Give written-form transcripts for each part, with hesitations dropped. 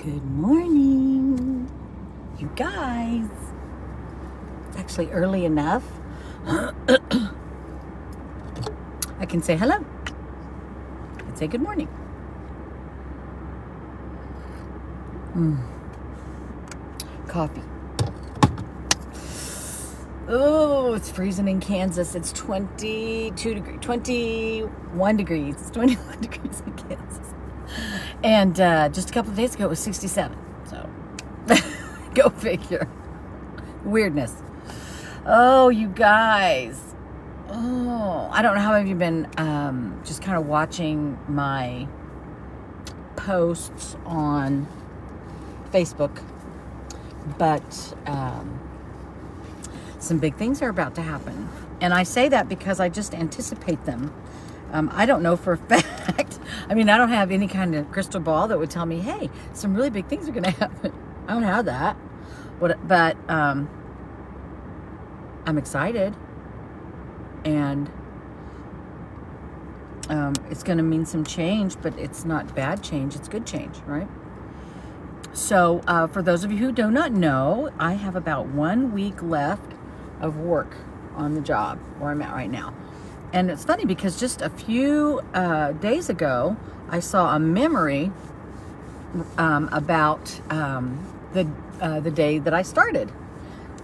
Good morning, you guys. It's actually early enough. I can say hello. I can say good morning. Coffee. Oh, it's freezing in Kansas. It's 21 degrees. It's 21 degrees in Kansas. And just a couple of days ago, it was 67. So, go figure. Weirdness. Oh, you guys. Oh, I don't know how many of you have been just kind of watching my posts on Facebook, but some big things are about to happen. And I say that because I just anticipate them. I don't know for a fact. I mean, I don't have any kind of crystal ball that would tell me, hey, some really big things are going to happen. I don't have that. But I'm excited. And it's going to mean some change, but it's not bad change. It's good change, right? So for those of you who do not know, I have about 1 week left of work on the job where I'm at right now. And it's funny because just a few days ago, I saw a memory about the day that I started.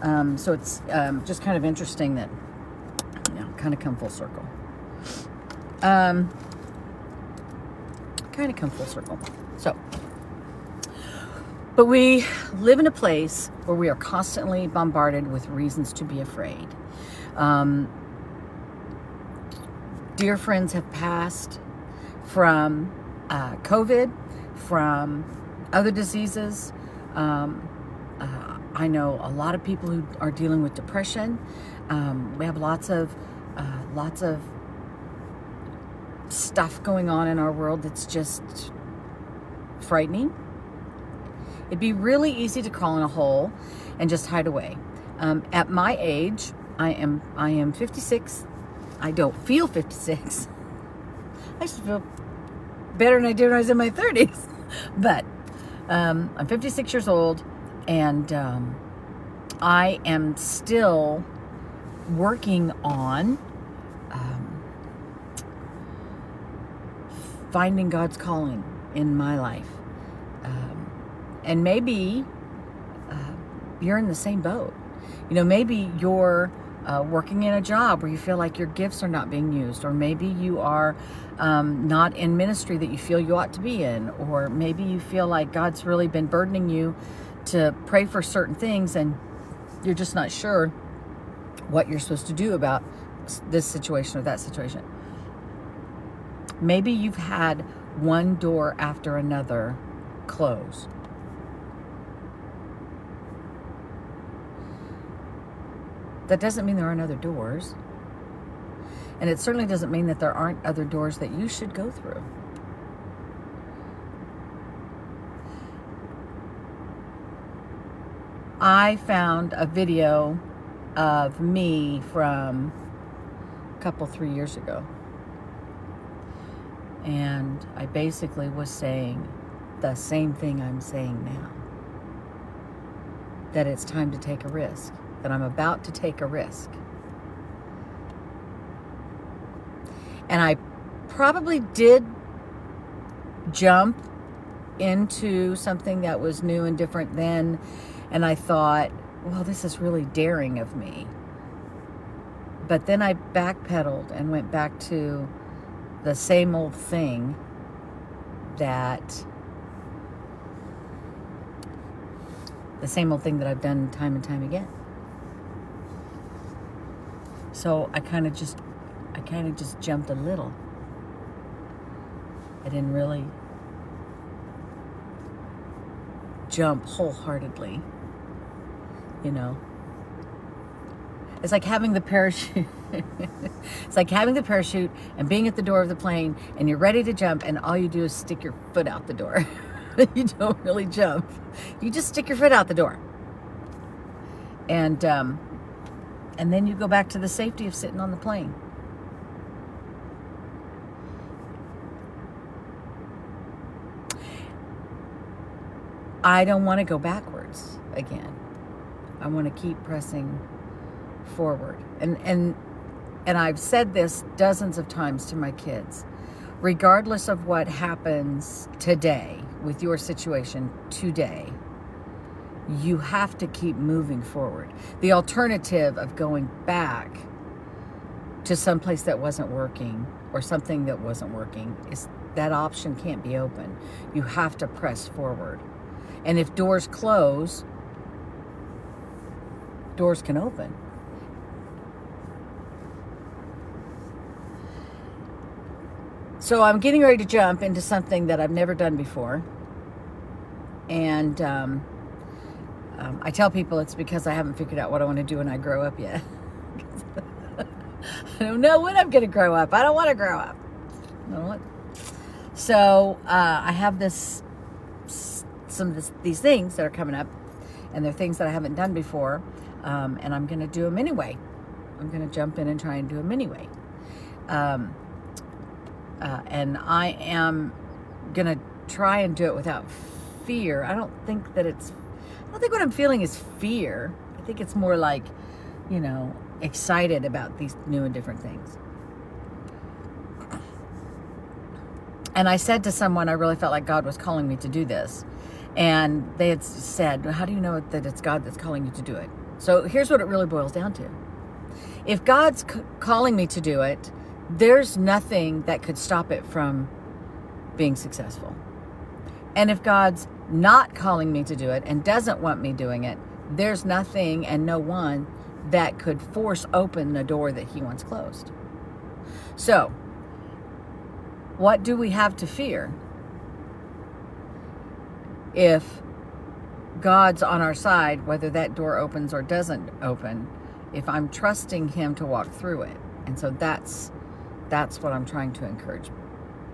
So it's just kind of interesting that, kind of come full circle. Kind of come full circle. So, but we live in a place where we are constantly bombarded with reasons to be afraid. Dear friends have passed from COVID, from other diseases. I know a lot of people who are dealing with depression. We have lots of stuff going on in our world that's just frightening. It'd be really easy to crawl in a hole and just hide away. At my age, I am 56. I don't feel 56. I should feel better than I did when I was in my 30s. But I'm 56 years old, and I am still working on finding God's calling in my life. And maybe you're in the same boat. Maybe you're working in a job where you feel like your gifts are not being used, or maybe you are not in ministry that you feel you ought to be in, or maybe you feel like God's really been burdening you to pray for certain things and you're just not sure what you're supposed to do about this situation or that situation. Maybe you've had one door after another close. That doesn't mean there aren't other doors. And it certainly doesn't mean that there aren't other doors that you should go through. I found a video of me from a couple, 3 years ago. And I basically was saying the same thing I'm saying now. That it's time to take a risk. That I'm about to take a risk. And I probably did jump into something that was new and different then. And I thought, well, this is really daring of me. But then I backpedaled and went back to the same old thing that I've done time and time again. So I kind of just jumped a little. I didn't really jump wholeheartedly. It's like having the parachute. It's like having the parachute and being at the door of the plane and you're ready to jump and all you do is stick your foot out the door. You don't really jump. You just stick your foot out the door. And then you go back to the safety of sitting on the plane. I don't want to go backwards again. I want to keep pressing forward. And I've said this dozens of times to my kids. Regardless of what happens today with your situation today, you have to keep moving forward. The alternative of going back to some place that wasn't working or something that wasn't working is that option can't be open. You have to press forward. And if doors close, doors can open. So I'm getting ready to jump into something that I've never done before. And I tell people it's because I haven't figured out what I want to do when I grow up yet. I don't know when I'm going to grow up. I don't want to grow up. You know what? So I have these things that are coming up, and they're things that I haven't done before, and I'm going to do them anyway. I'm going to jump in and try and do them anyway. And I am going to try and do it without fear. I don't think what I'm feeling is fear. I think it's more like, excited about these new and different things. And I said to someone, I really felt like God was calling me to do this. And they had said, how do you know that it's God that's calling you to do it? So here's what it really boils down to. If God's calling me to do it, there's nothing that could stop it from being successful. And if God's not calling me to do it and doesn't want me doing it, there's nothing and no one that could force open the door that he wants closed. So, what do we have to fear? If God's on our side, whether that door opens or doesn't open, if I'm trusting him to walk through it. And so that's what I'm trying to encourage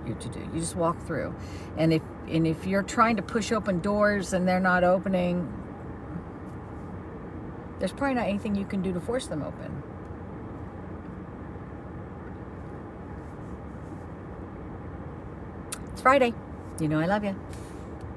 you to do. You just walk through. And if you're trying to push open doors and they're not opening, there's probably not anything you can do to force them open. It's Friday. You know I love you.